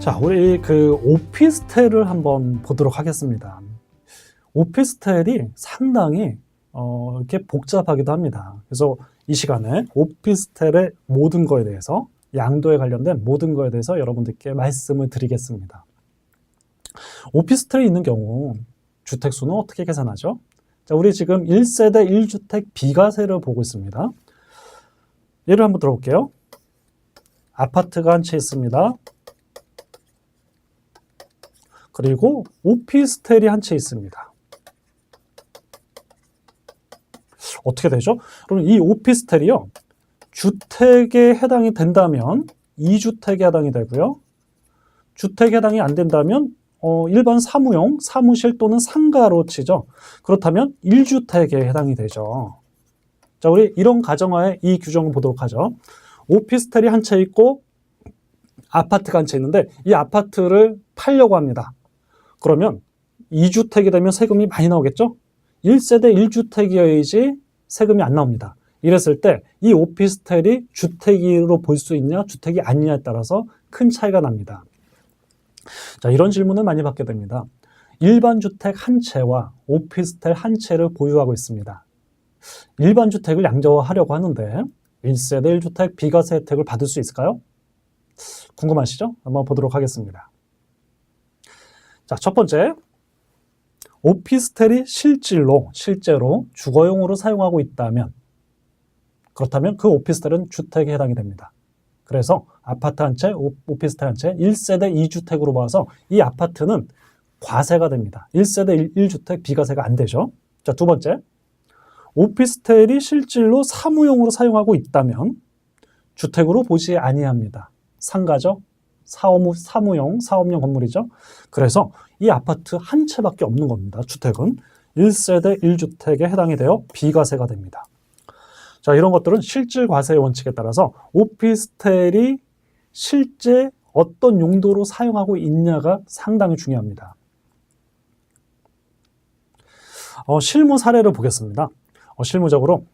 자, 우리 오피스텔을 한번 보도록 하겠습니다. 오피스텔이 상당히 이렇게 복잡하기도 합니다. 그래서 이 시간에 오피스텔의 모든 거에 대해서, 양도에 관련된 모든 거에 대해서 여러분들께 말씀을 드리겠습니다. 오피스텔이 있는 경우 주택수는 어떻게 계산하죠? 자, 우리 지금 1세대 1주택 비과세를 보고 있습니다. 예를 한번 들어볼게요. 아파트가 한 채 있습니다. 그리고 오피스텔이 한 채 있습니다. 어떻게 되죠? 그럼 이 오피스텔이요, 주택에 해당이 된다면 2주택에 해당이 되고요. 주택에 해당이 안 된다면 일반 사무용, 사무실 또는 상가로 치죠. 그렇다면 1주택에 해당이 되죠. 자, 우리 이런 가정하에 이 규정을 보도록 하죠. 오피스텔이 한 채 있고 아파트가 한 채 있는데 이 아파트를 팔려고 합니다. 그러면 2주택이 되면 세금이 많이 나오겠죠? 1세대 1주택이어야지 세금이 안 나옵니다. 이랬을 때 이 오피스텔이 주택으로 볼 수 있냐, 주택이 아니냐에 따라서 큰 차이가 납니다. 자, 이런 질문을 많이 받게 됩니다. 일반 주택 한 채와 오피스텔 한 채를 보유하고 있습니다. 일반 주택을 양도하려고 하는데 1세대 1주택 비과세 혜택을 받을 수 있을까요? 궁금하시죠? 한번 보도록 하겠습니다. 자, 첫 번째, 오피스텔이 실제로 주거용으로 사용하고 있다면, 그렇다면 그 오피스텔은 주택에 해당이 됩니다. 그래서 아파트 한 채, 오피스텔 한 채, 1세대 2주택으로 봐서 이 아파트는 과세가 됩니다. 1세대 1주택 비과세가 안 되죠. 자, 두 번째, 오피스텔이 실질로 사무용으로 사용하고 있다면 주택으로 보지 아니합니다. 상가죠. 사무용, 사업용 건물이죠. 그래서 이 아파트 한 채밖에 없는 겁니다. 주택은 1세대 1주택에 해당이 되어 비과세가 됩니다. 자, 이런 것들은 실질 과세의 원칙에 따라서 오피스텔이 실제 어떤 용도로 사용하고 있냐가 상당히 중요합니다. 실무 사례를 보겠습니다. 실무적으로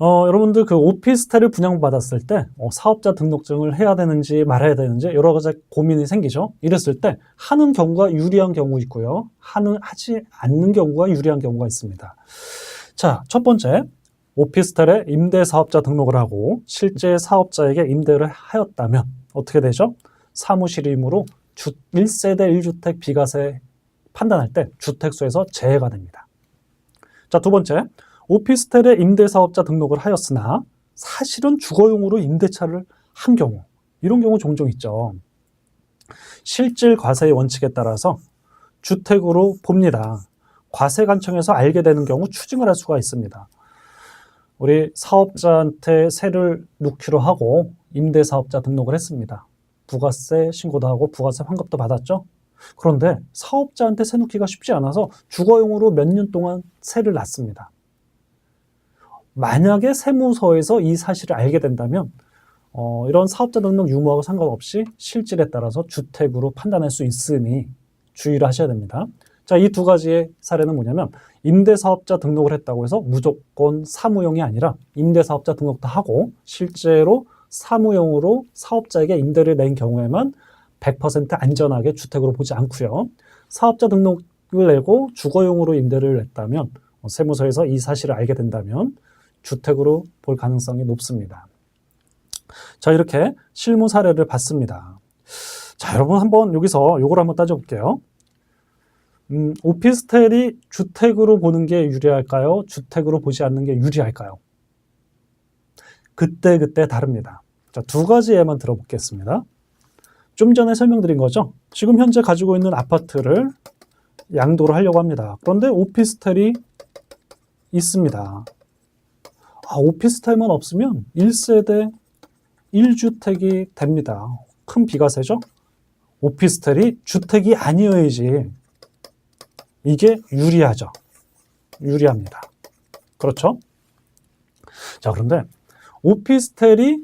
여러분들 오피스텔을 분양받았을 때 사업자 등록증을 해야 되는지 말아야 되는지 여러 가지 고민이 생기죠. 이랬을 때 하는 경우가 유리한 경우 있고요. 하지 않는 경우가 유리한 경우가 있습니다. 자, 첫 번째, 오피스텔에 임대사업자 등록을 하고 실제 사업자에게 임대를 하였다면 어떻게 되죠? 사무실이므로 1세대 1주택 비과세 판단할 때 주택수에서 제외가 됩니다. 자, 두 번째, 오피스텔에 임대사업자 등록을 하였으나 사실은 주거용으로 임대차를 한 경우, 이런 경우 종종 있죠. 실질 과세의 원칙에 따라서 주택으로 봅니다. 과세관청에서 알게 되는 경우 추징을 할 수가 있습니다. 우리 사업자한테 세를 넣기로 하고 임대사업자 등록을 했습니다. 부가세 신고도 하고 부가세 환급도 받았죠. 그런데 사업자한테 세 넣기가 쉽지 않아서 주거용으로 몇 년 동안 세를 놨습니다. 만약에 세무서에서 이 사실을 알게 된다면 이런 사업자 등록 유무하고 상관없이 실질에 따라서 주택으로 판단할 수 있으니 주의를 하셔야 됩니다. 자, 이 두 가지의 사례는 뭐냐면 임대사업자 등록을 했다고 해서 무조건 사무용이 아니라 임대사업자 등록도 하고 실제로 사무용으로 사업자에게 임대를 낸 경우에만 100% 안전하게 주택으로 보지 않고요. 사업자 등록을 내고 주거용으로 임대를 냈다면 세무서에서 이 사실을 알게 된다면 주택으로 볼 가능성이 높습니다. 자, 이렇게 실무 사례를 봤습니다. 자, 여러분 한번 여기서 요걸 한번 따져볼게요. 오피스텔이 주택으로 보는 게 유리할까요? 주택으로 보지 않는 게 유리할까요? 그때 다릅니다. 자, 두 가지 예만 들어보겠습니다. 좀 전에 설명드린 거죠. 지금 현재 가지고 있는 아파트를 양도를 하려고 합니다. 그런데 오피스텔이 있습니다. 오피스텔만 없으면 1세대 1주택이 됩니다. 큰 비과세죠? 오피스텔이 주택이 아니어야지 이게 유리하죠. 유리합니다. 그렇죠? 자, 그런데 오피스텔이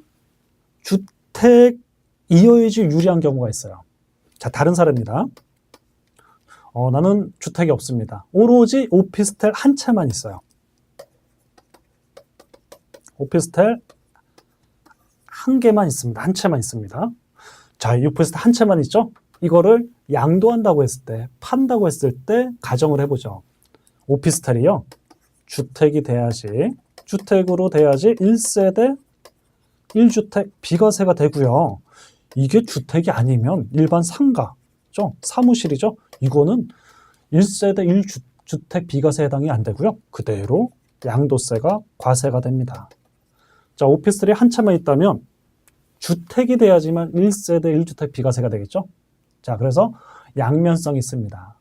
주택이어야지 유리한 경우가 있어요. 자, 다른 사례입니다. 나는 주택이 없습니다. 오로지 오피스텔 한 채만 있어요. 오피스텔 한 개만 있습니다. 한 채만 있습니다. 자, 이 오피스텔 한 채만 있죠? 이거를 양도한다고 했을 때, 판다고 했을 때 가정을 해보죠. 오피스텔이요. 주택으로 돼야지 1세대 1주택 비과세가 되고요. 이게 주택이 아니면 일반 상가죠. 사무실이죠. 이거는 1세대 1주택 비과세 해당이 안 되고요. 그대로 양도세가 과세가 됩니다. 자, 오피스텔이 한 채만 있다면 주택이 돼야지만 1세대 1주택 비과세가 되겠죠. 자, 그래서 양면성이 있습니다.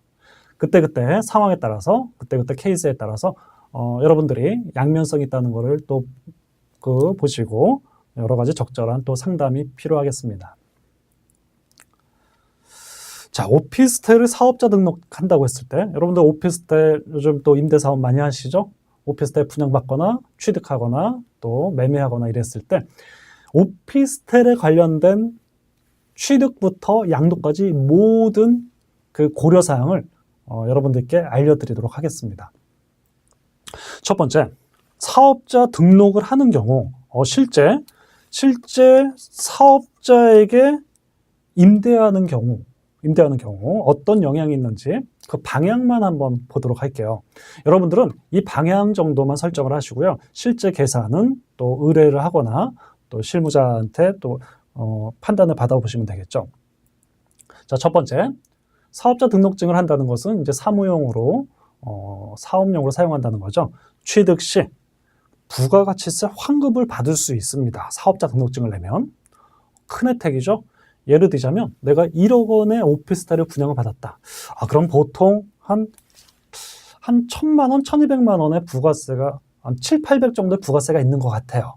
그때그때 상황에 따라서, 그때그때 케이스에 따라서 여러분들이 양면성이 있다는 것을 또 보시고 여러 가지 적절한 또 상담이 필요하겠습니다. 자, 오피스텔을 사업자 등록한다고 했을 때 여러분들 오피스텔 요즘 또 임대사업 많이 하시죠? 오피스텔 분양받거나 취득하거나 또 매매하거나 이랬을 때 오피스텔에 관련된 취득부터 양도까지 모든 그 고려사항을 여러분들께 알려드리도록 하겠습니다. 첫 번째, 사업자 등록을 하는 경우 실제 사업자에게 임대하는 경우 어떤 영향이 있는지 그 방향만 한번 보도록 할게요. 여러분들은 이 방향 정도만 설정을 하시고요. 실제 계산은 또 의뢰를 하거나 또 실무자한테 또 판단을 받아보시면 되겠죠. 자, 첫 번째, 사업자 등록증을 한다는 것은 이제 사무용으로 사업용으로 사용한다는 거죠. 취득 시 부가가치세 환급을 받을 수 있습니다. 사업자 등록증을 내면 큰 혜택이죠. 예를 들자면 내가 1억 원의 오피스텔을 분양을 받았다. 그럼 보통 한 1,000만 원, 1,200만 원의 부가세가 한 7, 800 정도의 부가세가 있는 것 같아요.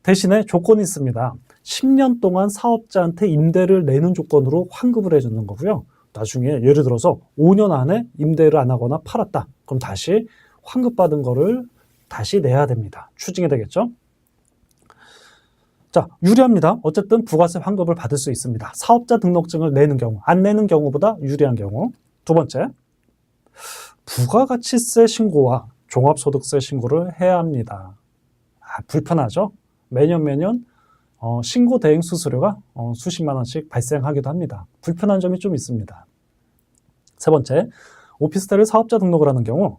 대신에 조건이 있습니다. 10년 동안 사업자한테 임대를 내는 조건으로 환급을 해주는 거고요. 나중에 예를 들어서 5년 안에 임대를 안 하거나 팔았다. 그럼 다시 환급받은 거를 다시 내야 됩니다. 추징이 되겠죠? 자, 유리합니다. 어쨌든 부가세 환급을 받을 수 있습니다. 사업자 등록증을 내는 경우, 안 내는 경우보다 유리한 경우. 두 번째, 부가가치세 신고와 종합소득세 신고를 해야 합니다. 불편하죠? 매년 신고 대행 수수료가 수십만 원씩 발생하기도 합니다. 불편한 점이 좀 있습니다. 세 번째, 오피스텔을 사업자 등록을 하는 경우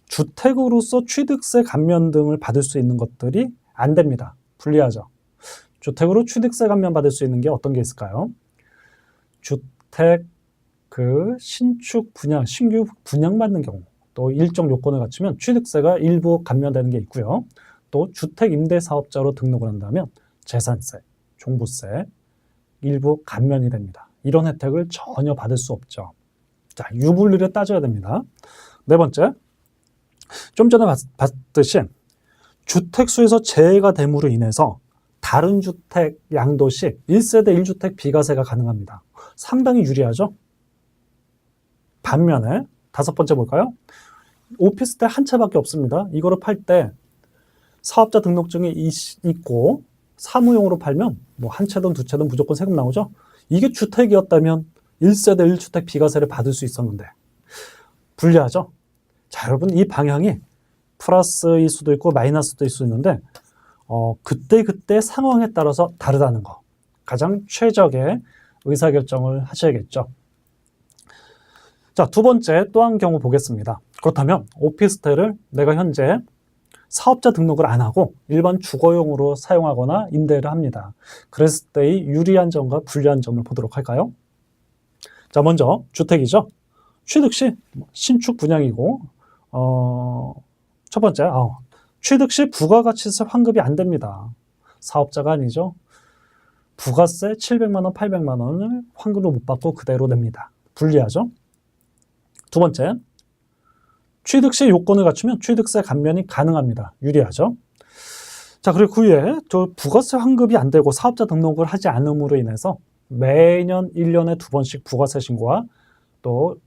주택으로서 취득세 감면 등을 받을 수 있는 것들이 안 됩니다. 불리하죠. 주택으로 취득세 감면 받을 수 있는 게 어떤 게 있을까요? 주택 신축 분양, 신규 분양받는 경우 또 일정 요건을 갖추면 취득세가 일부 감면되는 게 있고요. 또 주택 임대 사업자로 등록을 한다면 재산세, 종부세 일부 감면이 됩니다. 이런 혜택을 전혀 받을 수 없죠. 자, 유불리를 따져야 됩니다. 네 번째, 좀 전에 봤듯이 주택수에서 제외가 됨으로 인해서 다른 주택 양도 시 1세대 1주택 비과세가 가능합니다. 상당히 유리하죠? 반면에 다섯 번째 볼까요? 오피스텔 한 채밖에 없습니다. 이거를 팔 때 사업자 등록증이 있고 사무용으로 팔면 뭐 한 채든 두 채든 무조건 세금 나오죠? 이게 주택이었다면 1세대 1주택 비과세를 받을 수 있었는데 불리하죠? 자, 여러분 이 방향이 플러스일 수도 있고 마이너스도 있을 수 있는데 그때 상황에 따라서 다르다는 거. 가장 최적의 의사결정을 하셔야겠죠. 자, 두 번째 또 한 경우 보겠습니다. 그렇다면 오피스텔을 내가 현재 사업자 등록을 안 하고 일반 주거용으로 사용하거나 임대를 합니다. 그랬을 때의 유리한 점과 불리한 점을 보도록 할까요? 자, 먼저 주택이죠. 취득 시 신축 분양이고 첫 번째 취득 시 부가가치세 환급이 안 됩니다. 사업자가 아니죠. 부가세 700만 원, 800만 원을 환급을 못 받고 그대로 냅니다. 불리하죠. 두 번째, 취득 시 요건을 갖추면 취득세 감면이 가능합니다. 유리하죠. 자, 그리고 그 후에 부가세 환급이 안 되고 사업자 등록을 하지 않음으로 인해서 매년 1년에 2번씩 부가세 신고와 또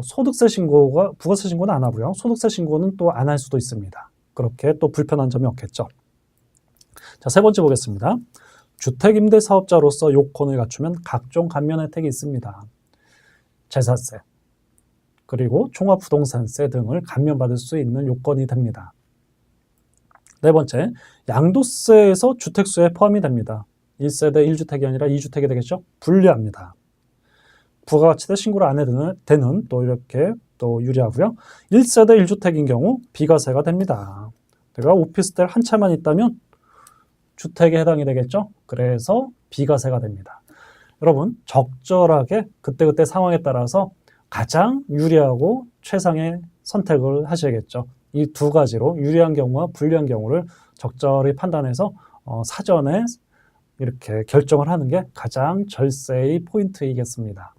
소득세 신고가 부가세 신고는 안 하고요. 소득세 신고는 또 안 할 수도 있습니다. 그렇게 또 불편한 점이 없겠죠. 자, 세 번째 보겠습니다. 주택임대사업자로서 요건을 갖추면 각종 감면 혜택이 있습니다. 재산세, 그리고 종합부동산세 등을 감면받을 수 있는 요건이 됩니다. 네 번째, 양도세에서 주택수에 포함이 됩니다. 1세대 1주택이 아니라 2주택이 되겠죠? 불리합니다. 부가가치세 신고를 안 해도 되는 또 이렇게 또 유리하고요. 1세대 1주택인 경우 비과세가 됩니다. 내가 오피스텔 한 채만 있다면 주택에 해당이 되겠죠? 그래서 비과세가 됩니다. 여러분, 적절하게 그때그때 상황에 따라서 가장 유리하고 최상의 선택을 하셔야겠죠. 이 두 가지로 유리한 경우와 불리한 경우를 적절히 판단해서 사전에 이렇게 결정을 하는 게 가장 절세의 포인트이겠습니다.